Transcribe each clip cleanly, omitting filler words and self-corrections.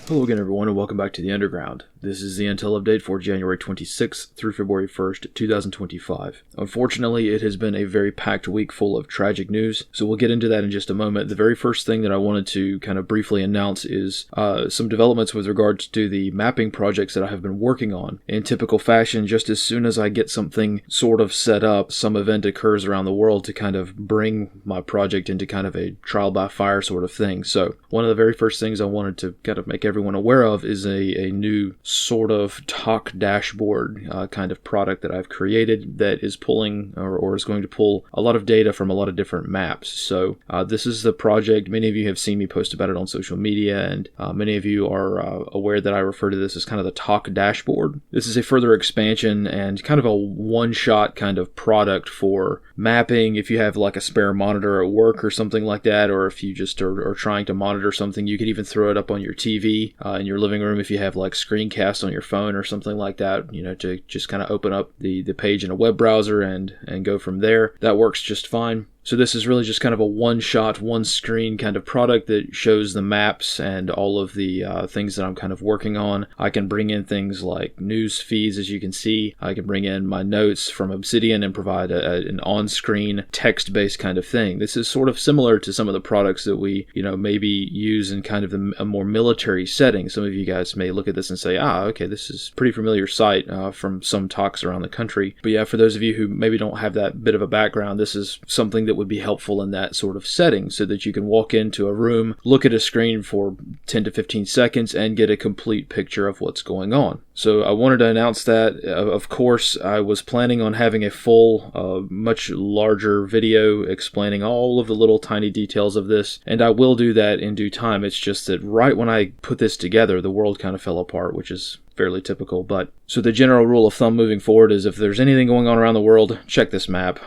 Hello again everyone and welcome back to the Underground. This is the Intel update for January 26th through February 1st, 2025. Unfortunately, it has been a very packed week full of tragic news, so we'll get into that in just a moment. The very first thing that I wanted to kind of briefly announce is some developments with regards to the mapping projects that I have been working on. In typical fashion, just as soon as I get something sort of set up, some event occurs around the world to kind of bring my project into kind of a trial by fire sort of thing. So one of the very first things I wanted to kind of make everyone aware of is a new sort of talk dashboard kind of product that I've created that is pulling or is going to pull a lot of data from a lot of different maps. So this is the project. Many of you have seen me post about it on social media, and many of you are aware that I refer to this as kind of the talk dashboard. This is a further expansion and kind of a one-shot kind of product for mapping. If you have like a spare monitor at work or something like that, or if you just are trying to monitor something, you could even throw it up on your TV in your living room if you have like screencast on your phone or something like that, you know, to just kind of open up the page in a web browser and go from there. That works just fine. So this is really just kind of a one-shot, one-screen kind of product that shows the maps and all of the things that I'm kind of working on. I can bring in things like news feeds, as you can see. I can bring in my notes from Obsidian and provide an on-screen text-based kind of thing. This is sort of similar to some of the products that we, maybe use in kind of a more military setting. Some of you guys may look at this and say, okay, this is a pretty familiar sight from some talks around the country. But yeah, for those of you who maybe don't have that bit of a background, this is something that would be helpful in that sort of setting, so that you can walk into a room, look at a screen for 10 to 15 seconds and get a complete picture of what's going on. So I wanted to announce that. Of course, I was planning on having a full, much larger video explaining all of the little tiny details of this, and I will do that in due time. It's just that right when I put this together, the world kind of fell apart, which is fairly typical. But so the general rule of thumb moving forward is if there's anything going on around the world, check this map.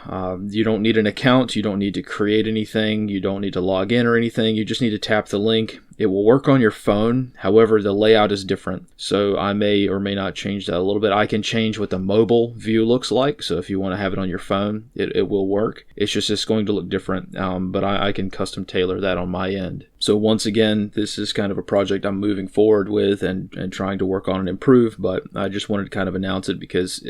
You don't need an account, you don't need to create anything, you don't need to log in or anything, you just need to tap the link. It will work on your phone, however the layout is different, so I may or may not change that a little bit. I can change what the mobile view looks like, so if you want to have it on your phone, it will work. It's going to look different, but I can custom tailor that on my end. So once again, this is kind of a project I'm moving forward with and trying to work on and improve, but I just wanted to kind of announce it because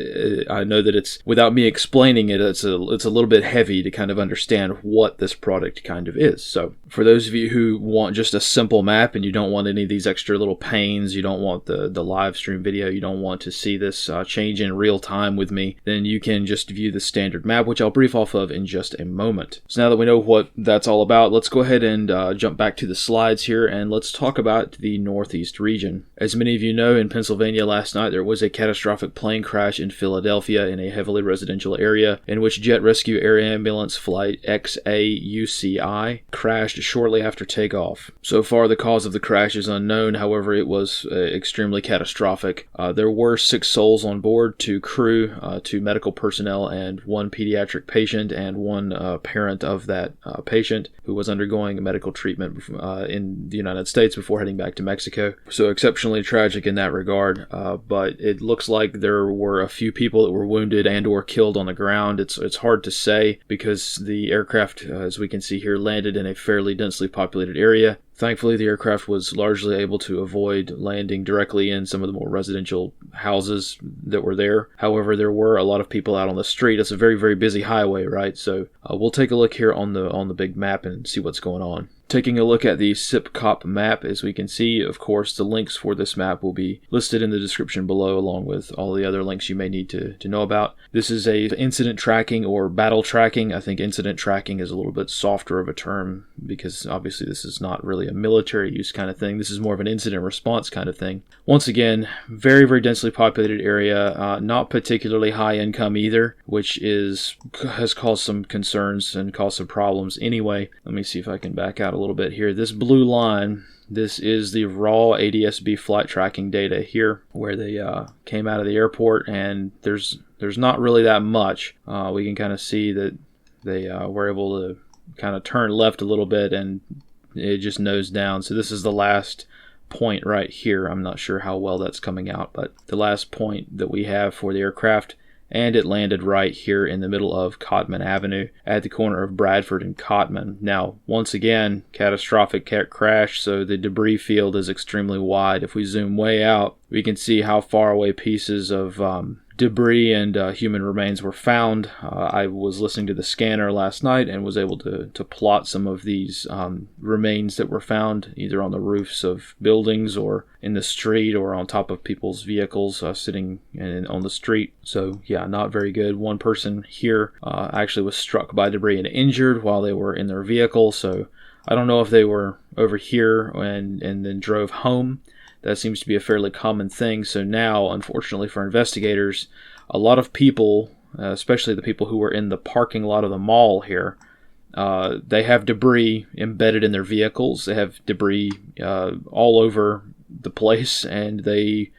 I know that it's, without me explaining it, it's a little bit heavy to kind of understand what this product kind of is. So for those of you who want just a simple map and you don't want any of these extra little pains, you don't want the live stream video, you don't want to see this change in real time with me, then you can just view the standard map, which I'll brief off of in just a moment. So now that we know what that's all about, let's go ahead and jump back to the slides here and let's talk about the Northeast region. As many of you know, in Pennsylvania last night there was a catastrophic plane crash in Philadelphia in a heavily residential area in which Jet Rescue Air Ambulance Flight XAUCI crashed shortly after takeoff. So far, the cause of the crash is unknown. However, it was extremely catastrophic. There were 6 souls on board, 2 crew, 2 medical personnel, and 1 pediatric patient and 1 parent of that patient who was undergoing medical treatment in the United States before heading back to Mexico. So exceptionally tragic in that regard, but it looks like there were a few people that were wounded and or killed on the ground. It's hard to say because the aircraft, as we can see here, landed in a fairly densely populated area. Thankfully, the aircraft was largely able to avoid landing directly in some of the more residential houses that were there. However, there were a lot of people out on the street. It's a very, very busy highway, right? So we'll take a look here on the big map and see what's going on. Taking a look at the SIPCOP map, as we can see, of course, the links for this map will be listed in the description below, along with all the other links you may need to know about. This is a incident tracking or battle tracking. I think incident tracking is a little bit softer of a term because obviously this is not really a military use kind of thing. This is more of an incident response kind of thing. Once again, very, very densely populated area, not particularly high income either, which has caused some concerns and caused some problems anyway. Let me see if I can back out a little bit here. This blue line, this is the raw ADS-B flight tracking data here where they came out of the airport, and there's not really that much. We can kind of see that they were able to kind of turn left a little bit and it just nosed down. So this is the last point right here. I'm not sure how well that's coming out, but the last point that we have for the aircraft and it landed right here in the middle of Cotman Avenue at the corner of Bradford and Cotman. Now, once again, catastrophic crash, so the debris field is extremely wide. If we zoom way out, we can see how far away pieces of debris and human remains were found. I was listening to the scanner last night and was able to plot some of these remains that were found either on the roofs of buildings or in the street or on top of people's vehicles sitting on the street. So yeah, not very good. One person here actually was struck by debris and injured while they were in their vehicle. So I don't know if they were over here and then drove home. That seems to be a fairly common thing. So now, unfortunately for investigators, a lot of people, especially the people who were in the parking lot of the mall here, they have debris embedded in their vehicles. They have debris all over the place, and they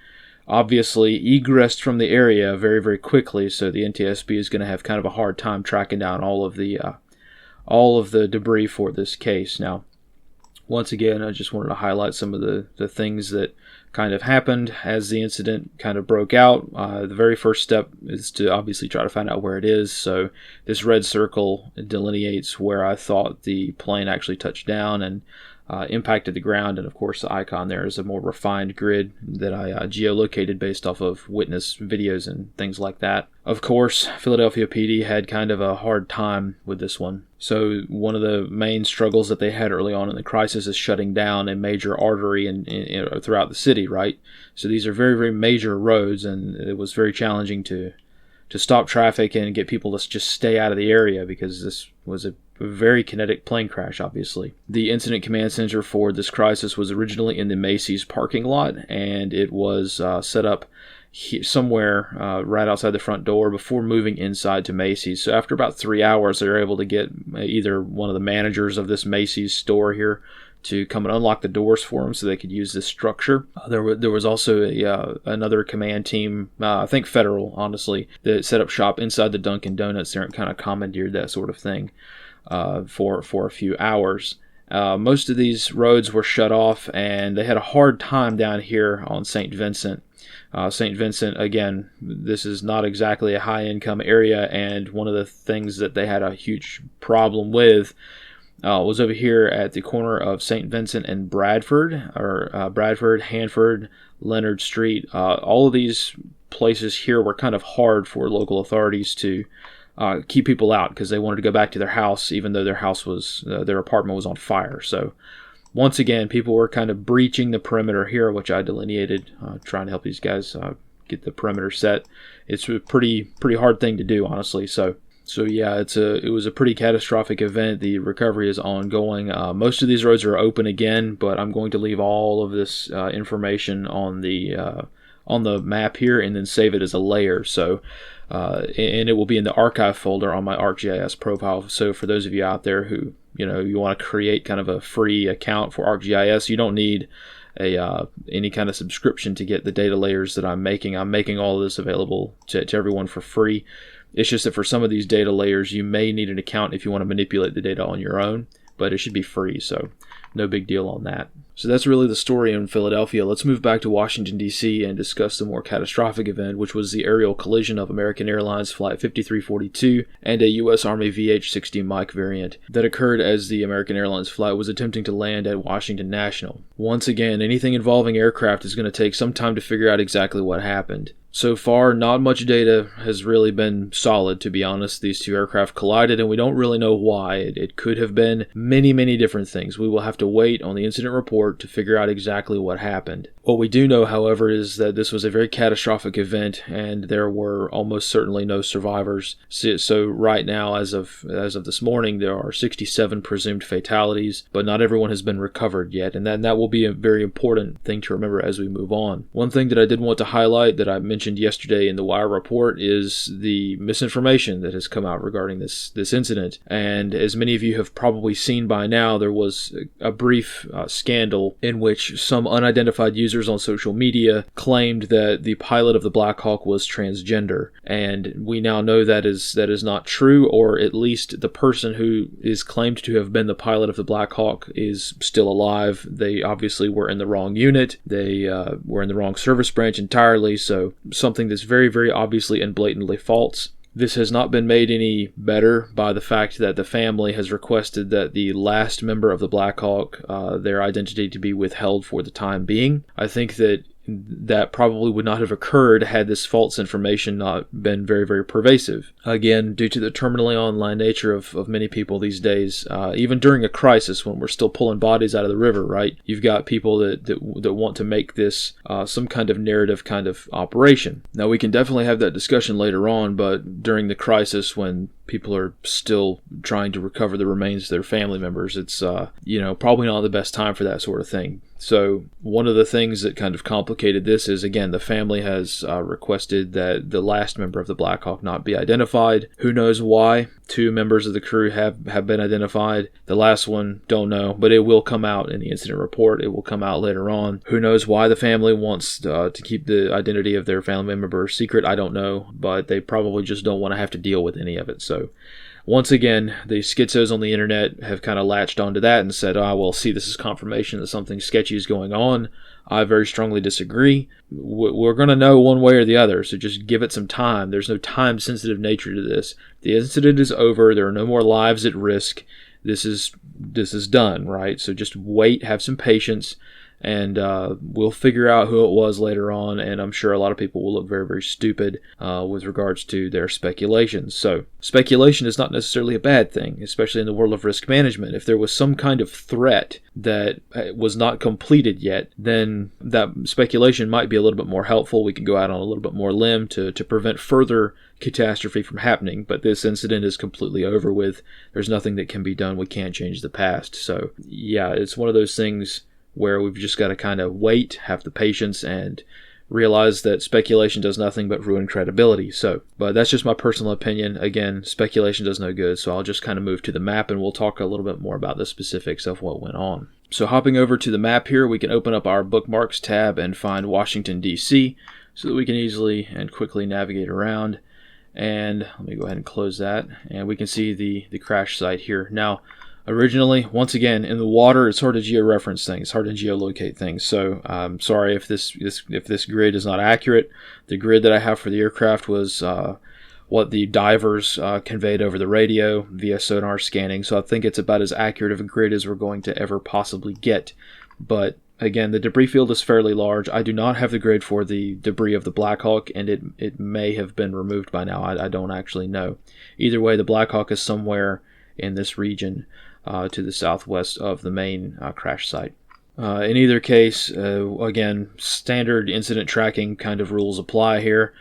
obviously egressed from the area very, very quickly. So the NTSB is going to have kind of a hard time tracking down all of the debris for this case. Now, once again, I just wanted to highlight some of the things that kind of happened as the incident kind of broke out. The very first step is to obviously try to find out where it is. So this red circle delineates where I thought the plane actually touched down and impacted the ground. And of course, the icon there is a more refined grid that I geolocated based off of witness videos and things like that. Of course, Philadelphia PD had kind of a hard time with this one. So one of the main struggles that they had early on in the crisis is shutting down a major artery throughout the city, right? So these are very, very major roads, and it was very challenging to stop traffic and get people to just stay out of the area because this was a very kinetic plane crash, obviously. The incident command center for this crisis was originally in the Macy's parking lot, and it was set up somewhere right outside the front door before moving inside to Macy's. So after about 3 hours, they were able to get either one of the managers of this Macy's store here to come and unlock the doors for them so they could use this structure. There was also another command team, I think federal, honestly, that set up shop inside the Dunkin' Donuts there and kind of commandeered that sort of thing for a few hours. Most of these roads were shut off, and they had a hard time down here on St. Vincent. St. Vincent, again, this is not exactly a high-income area, and one of the things that they had a huge problem with was over here at the corner of St. Vincent and Bradford, Bradford, Hanford, Leonard Street. All of these places here were kind of hard for local authorities to keep people out because they wanted to go back to their house, even though their apartment was on fire. So once again, people were kind of breaching the perimeter here, which I delineated, trying to help these guys get the perimeter set. It's a pretty hard thing to do, honestly. So yeah, it was a pretty catastrophic event. The recovery is ongoing. Most of these roads are open again, but I'm going to leave all of this information on the map here and then save it as a layer. So and it will be in the archive folder on my ArcGIS profile. So for those of you out there who you want to create kind of a free account for ArcGIS, you don't need any kind of subscription to get the data layers that I'm making. I'm making all of this available to everyone for free. It's just that for some of these data layers, you may need an account if you want to manipulate the data on your own, but it should be free, so no big deal on that. So that's really the story in Philadelphia. Let's move back to Washington, D.C. and discuss the more catastrophic event, which was the aerial collision of American Airlines Flight 5342 and a U.S. Army VH-60 Mike variant that occurred as the American Airlines flight was attempting to land at Washington National. Once again, anything involving aircraft is going to take some time to figure out exactly what happened. So far, not much data has really been solid, to be honest. These two aircraft collided, and we don't really know why. It could have been many, many different things. We will have to wait on the incident report to figure out exactly what happened. What we do know, however, is that this was a very catastrophic event, and there were almost certainly no survivors. So right now, as of this morning, there are 67 presumed fatalities, but not everyone has been recovered yet, and that will be a very important thing to remember as we move on. One thing that I did want to highlight that I mentioned yesterday in the Wire report is the misinformation that has come out regarding this incident. And as many of you have probably seen by now, there was a brief scandal in which some unidentified users on social media claimed that the pilot of the Black Hawk was transgender, and we now know that is not true, or at least the person who is claimed to have been the pilot of the Black Hawk is still alive. They obviously were in the wrong unit. They were in the wrong service branch entirely, so something that's very, very obviously and blatantly false. This has not been made any better by the fact that the family has requested that the last member of the Black Hawk, their identity to be withheld for the time being. I think that probably would not have occurred had this false information not been very, very pervasive. Again, due to the terminally online nature of many people these days, even during a crisis when we're still pulling bodies out of the river, right? You've got people that want to make this some kind of narrative kind of operation. Now, we can definitely have that discussion later on, but during the crisis when people are still trying to recover the remains of their family members, it's probably not the best time for that sort of thing. So one of the things that kind of complicated this is, again, the family has requested that the last member of the Black Hawk not be identified. Who knows why? 2 members of the crew have been identified. The last one, don't know, but it will come out in the incident report. It will come out later on. Who knows why the family wants to keep the identity of their family member secret? I don't know, but they probably just don't want to have to deal with any of it. So once again, the schizos on the internet have kind of latched onto that and said, well, see, this is confirmation that something sketchy is going on. I very strongly disagree. We're going to know one way or the other, so just give it some time. There's no time-sensitive nature to this. The incident is over. There are no more lives at risk. This is done, right? So just wait, have some patience, and we'll figure out who it was later on, and I'm sure a lot of people will look very, very stupid with regards to their speculations. So speculation is not necessarily a bad thing, especially in the world of risk management. If there was some kind of threat that was not completed yet, then that speculation might be a little bit more helpful. We can go out on a little bit more limb to prevent further catastrophe from happening, but this incident is completely over with. There's nothing that can be done. We can't change the past. So yeah, it's one of those things where we've just got to kind of wait, have the patience, and realize that speculation does nothing but ruin credibility. But that's just my personal opinion. Again, speculation does no good, so I'll just kind of move to the map, and we'll talk a little bit more about the specifics of what went on. So hopping over to the map here, we can open up our bookmarks tab and find Washington, D.C., so that we can easily and quickly navigate around. And let me go ahead and close that, and we can see the crash site here. Now, originally, once again, in the water, it's hard to georeference things, it's hard to geolocate things. So I'm sorry if this grid is not accurate. The grid that I have for the aircraft was what the divers conveyed over the radio via sonar scanning. So I think it's about as accurate of a grid as we're going to ever possibly get. But again, the debris field is fairly large. I do not have the grid for the debris of the Black Hawk, and it may have been removed by now. I don't actually know. Either way, the Black Hawk is somewhere in this region to the southwest of the main crash site. In either case, again, standard incident tracking kind of rules apply here.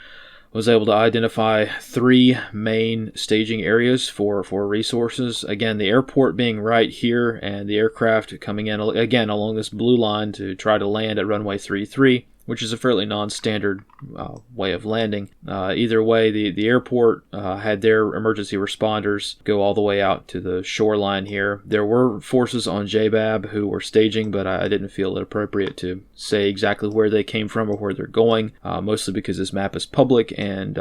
Was able to identify 3 main staging areas for resources. Again, the airport being right here, and the aircraft coming in again along this blue line to try to land at runway 33, which is a fairly non-standard way of landing. Either way, the airport had their emergency responders go all the way out to the shoreline here. There were forces on JBAB who were staging, but I didn't feel it appropriate to say exactly where they came from or where they're going, mostly because this map is public and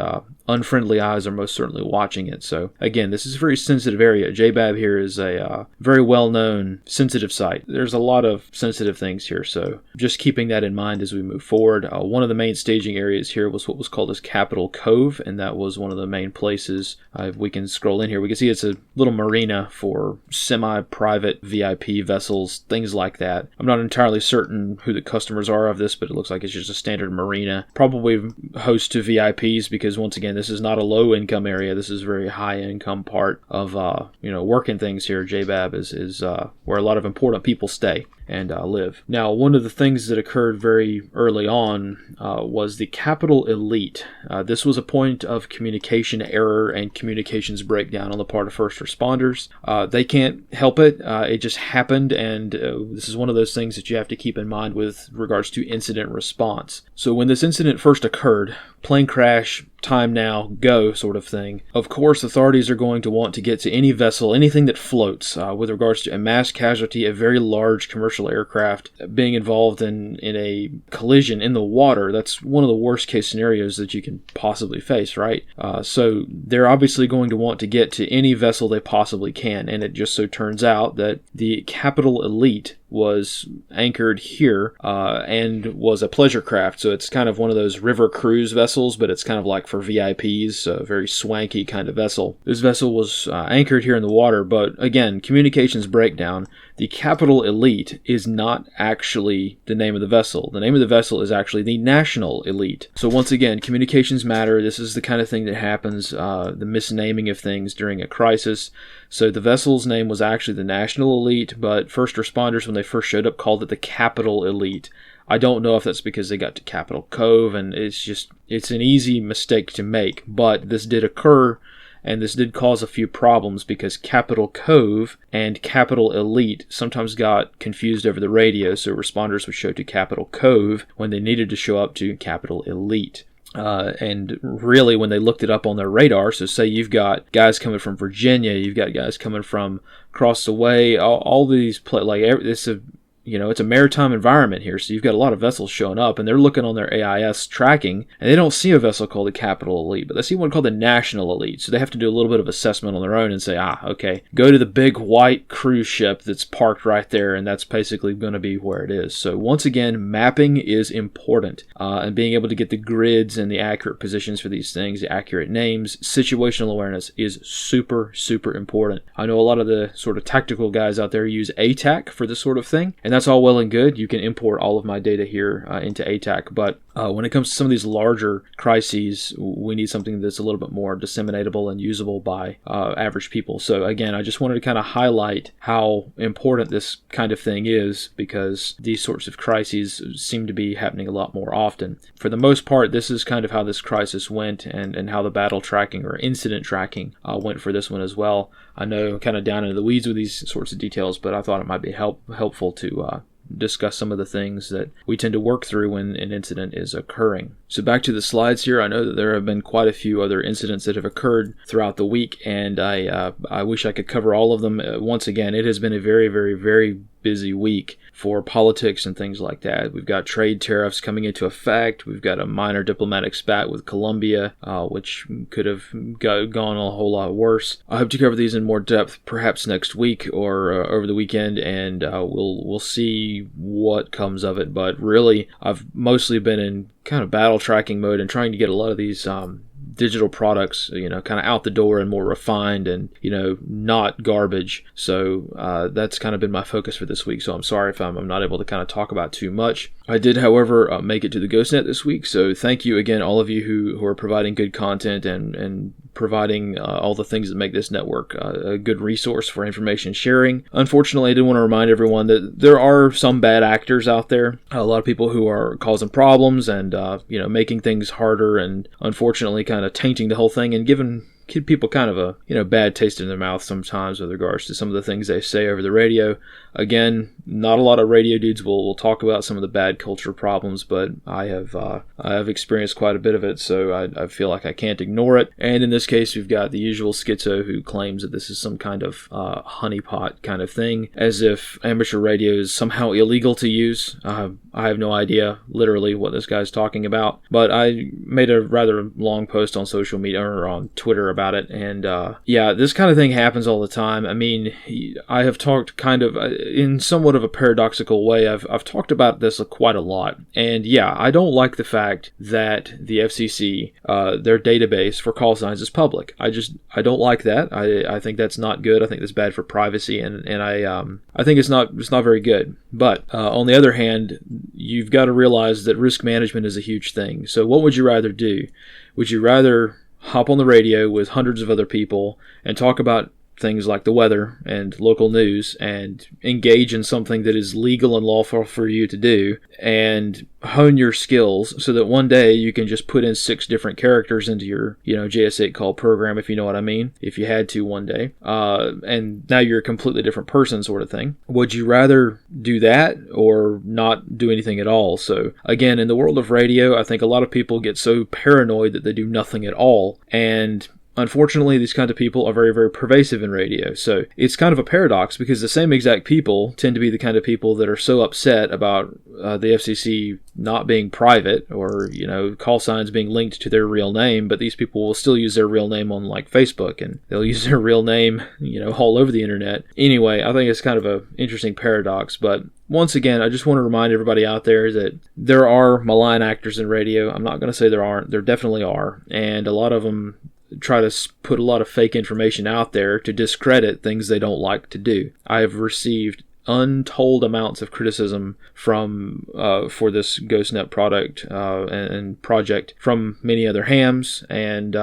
unfriendly eyes are most certainly watching it. So again, this is a very sensitive area. JBAB here is a very well-known sensitive site. There's a lot of sensitive things here, so just keeping that in mind as we move forward. One of the main staging areas here was what was called as Capitol Cove, and that was one of the main places. If we can scroll in here, we can see it's a little marina for semi-private VIP vessels, things like that. I'm not entirely certain who the customers are of this, but it looks like it's just a standard marina. Probably host to VIPs because, once again, this is not a low-income area. This is a very high-income part of working things here. JBAB is where a lot of important people stay and live. Now, one of the things that occurred very early on was the Capitol Elite. This was a point of communication error and communications breakdown on the part of first responders. They can't help it. It just happened, and this is one of those things that you have to keep in mind with regards to incident response. So when this incident first occurred, plane crash, time now, go sort of thing. Of course, authorities are going to want to get to any vessel, anything that floats, with regards to a mass casualty, a very large commercial aircraft being involved in a collision in the water. That's one of the worst case scenarios that you can possibly face, right? So they're obviously going to want to get to any vessel they possibly can, and it just so turns out that the Capital Elite was anchored here and was a pleasure craft. So it's kind of one of those river cruise vessels, but it's kind of like for VIPs, a very swanky kind of vessel. This vessel was anchored here in the water, but again, communications breakdown. The Capital Elite is not actually the name of the vessel. The name of the vessel is actually the National Elite. So once again, communications matter. This is the kind of thing that happens, the misnaming of things during a crisis. So the vessel's name was actually the National Elite, but first responders, when they first showed up, called it the Capital Elite. I don't know if that's because they got to Capital Cove, and it's an easy mistake to make, but this did occur. And this did cause a few problems because Capital Cove and Capital Elite sometimes got confused over the radio, so responders would show to Capital Cove when they needed to show up to Capital Elite. And really, when they looked it up on their radar, so say you've got guys coming from Virginia, you've got guys coming from across the way, all these, it's a maritime environment here, so you've got a lot of vessels showing up, and they're looking on their AIS tracking, and they don't see a vessel called the Capital Elite, but they see one called the National Elite, so they have to do a little bit of assessment on their own and say, okay, go to the big white cruise ship that's parked right there, and that's basically going to be where it is. So once again, mapping is important, and being able to get the grids and the accurate positions for these things, the accurate names, situational awareness is super, super important. I know a lot of the sort of tactical guys out there use ATAC for this sort of thing, and that's all well and good. You can import all of my data here into ATAC, but when it comes to some of these larger crises, we need something that's a little bit more disseminatable and usable by average people. So again, I just wanted to kind of highlight how important this kind of thing is, because these sorts of crises seem to be happening a lot more often. For the most part, this is kind of how this crisis went, and how the battle tracking or incident tracking went for this one as well. I know kind of down into the weeds with these sorts of details, but I thought it might be helpful to discuss some of the things that we tend to work through when an incident is occurring. So back to the slides here. I know that there have been quite a few other incidents that have occurred throughout the week, and I wish I could cover all of them. Once again, it has been a very, very, very busy week for politics and things like that. We've got trade tariffs coming into effect. We've got a minor diplomatic spat with Colombia, which could have gone a whole lot worse. I hope to cover these in more depth perhaps next week or over the weekend, and we'll see what comes of it. But really, I've mostly been in kind of battle tracking mode and trying to get a lot of these digital products, kind of out the door and more refined and, not garbage. So that's kind of been my focus for this week. So I'm sorry if I'm not able to kind of talk about too much. I did, however, make it to the GhostNet this week. So thank you again, all of you who are providing good content and providing all the things that make this network a good resource for information sharing. Unfortunately, I do want to remind everyone that there are some bad actors out there. A lot of people who are causing problems and, making things harder, and unfortunately kind of tainting the whole thing and giving people kind of a bad taste in their mouth sometimes with regards to some of the things they say over the radio. Again, not a lot of radio dudes will talk about some of the bad culture problems, but I have experienced quite a bit of it, so I feel like I can't ignore it. And in this case, we've got the usual schizo who claims that this is some kind of honeypot kind of thing, as if amateur radio is somehow illegal to use. I have no idea literally what this guy's talking about, but I made a rather long post on social media or on Twitter about it, and this kind of thing happens all the time. I mean, I have talked kind of in somewhat of a paradoxical way. I've talked about this quite a lot, and I don't like the fact that the FCC, their database for call signs is public. I don't like that. I think that's not good. I think that's bad for privacy, and I think it's not very good. But on the other hand, you've got to realize that risk management is a huge thing. So what would you rather do? Would you rather hop on the radio with hundreds of other people and talk about things like the weather and local news and engage in something that is legal and lawful for you to do and hone your skills so that one day you can just put in 6 different characters into your, JS8 call program, if you know what I mean, if you had to one day. And now you're a completely different person sort of thing. Would you rather do that or not do anything at all? So again, in the world of radio, I think a lot of people get so paranoid that they do nothing at all. And unfortunately, these kinds of people are very, very pervasive in radio. So it's kind of a paradox because the same exact people tend to be the kind of people that are so upset about the FCC not being private or, call signs being linked to their real name, but these people will still use their real name on like Facebook and they'll use their real name, all over the internet. Anyway, I think it's kind of an interesting paradox, but once again, I just want to remind everybody out there that there are malign actors in radio. I'm not going to say there aren't. There definitely are. And a lot of them try to put a lot of fake information out there to discredit things they don't like to do. I have received untold amounts of criticism from for this GhostNet product and project from many other hams, and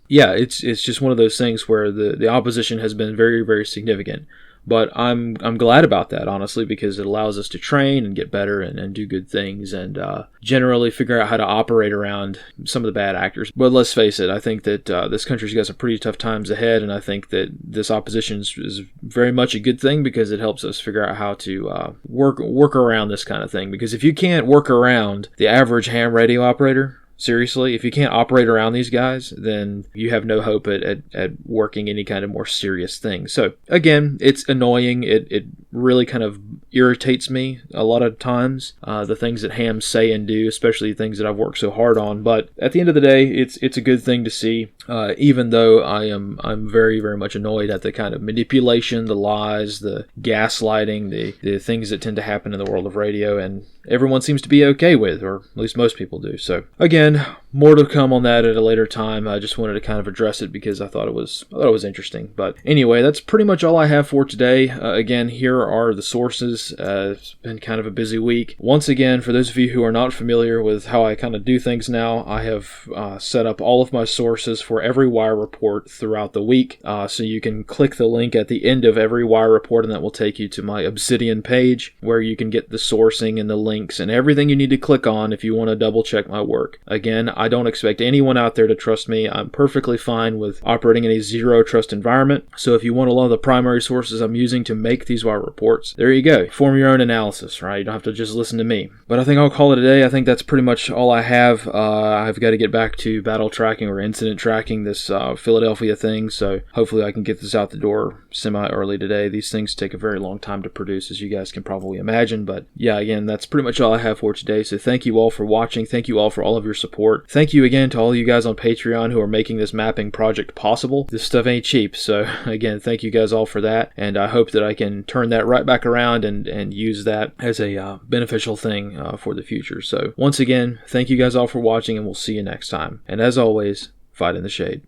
it's just one of those things where the opposition has been very, very significant. But I'm glad about that, honestly, because it allows us to train and get better and do good things and generally figure out how to operate around some of the bad actors. But let's face it, I think that this country's got some pretty tough times ahead, and I think that this opposition is very much a good thing because it helps us figure out how to work around this kind of thing. Because if you can't work around the average ham radio operator, seriously, if you can't operate around these guys, then you have no hope at working any kind of more serious thing. So, again, it's annoying. It really kind of irritates me a lot of times, the things that hams say and do, especially things that I've worked so hard on. But at the end of the day, it's a good thing to see, even though I'm very, very much annoyed at the kind of manipulation, the lies, the gaslighting, the things that tend to happen in the world of radio, and everyone seems to be okay with, or at least most people do. So, again, more to come on that at a later time. I just wanted to kind of address it because I thought it was interesting. But anyway, that's pretty much all I have for today. Again, here are the sources. It's been kind of a busy week. Once again, for those of you who are not familiar with how I kind of do things now, I have set up all of my sources for every wire report throughout the week. So you can click the link at the end of every wire report, and that will take you to my Obsidian page where you can get the sourcing and the links and everything you need to click on if you want to double check my work. Again, I don't expect anyone out there to trust me. I'm perfectly fine with operating in a zero trust environment. So if you want a lot of the primary sources I'm using to make these wire reports, there you go. Form your own analysis, right? You don't have to just listen to me. But I think I'll call it a day. I think that's pretty much all I have. I've got to get back to battle tracking or incident tracking, this Philadelphia thing. So hopefully I can get this out the door semi-early today. These things take a very long time to produce, as you guys can probably imagine. But yeah, again, that's pretty much all I have for today. So thank you all for watching. Thank you all for all of your support. Thank you again to all you guys on Patreon who are making this mapping project possible. This stuff ain't cheap. So again, thank you guys all for that. And I hope that I can turn that right back around and use that as a beneficial thing for the future. So once again, thank you guys all for watching, and we'll see you next time. And as always, fight in the shade.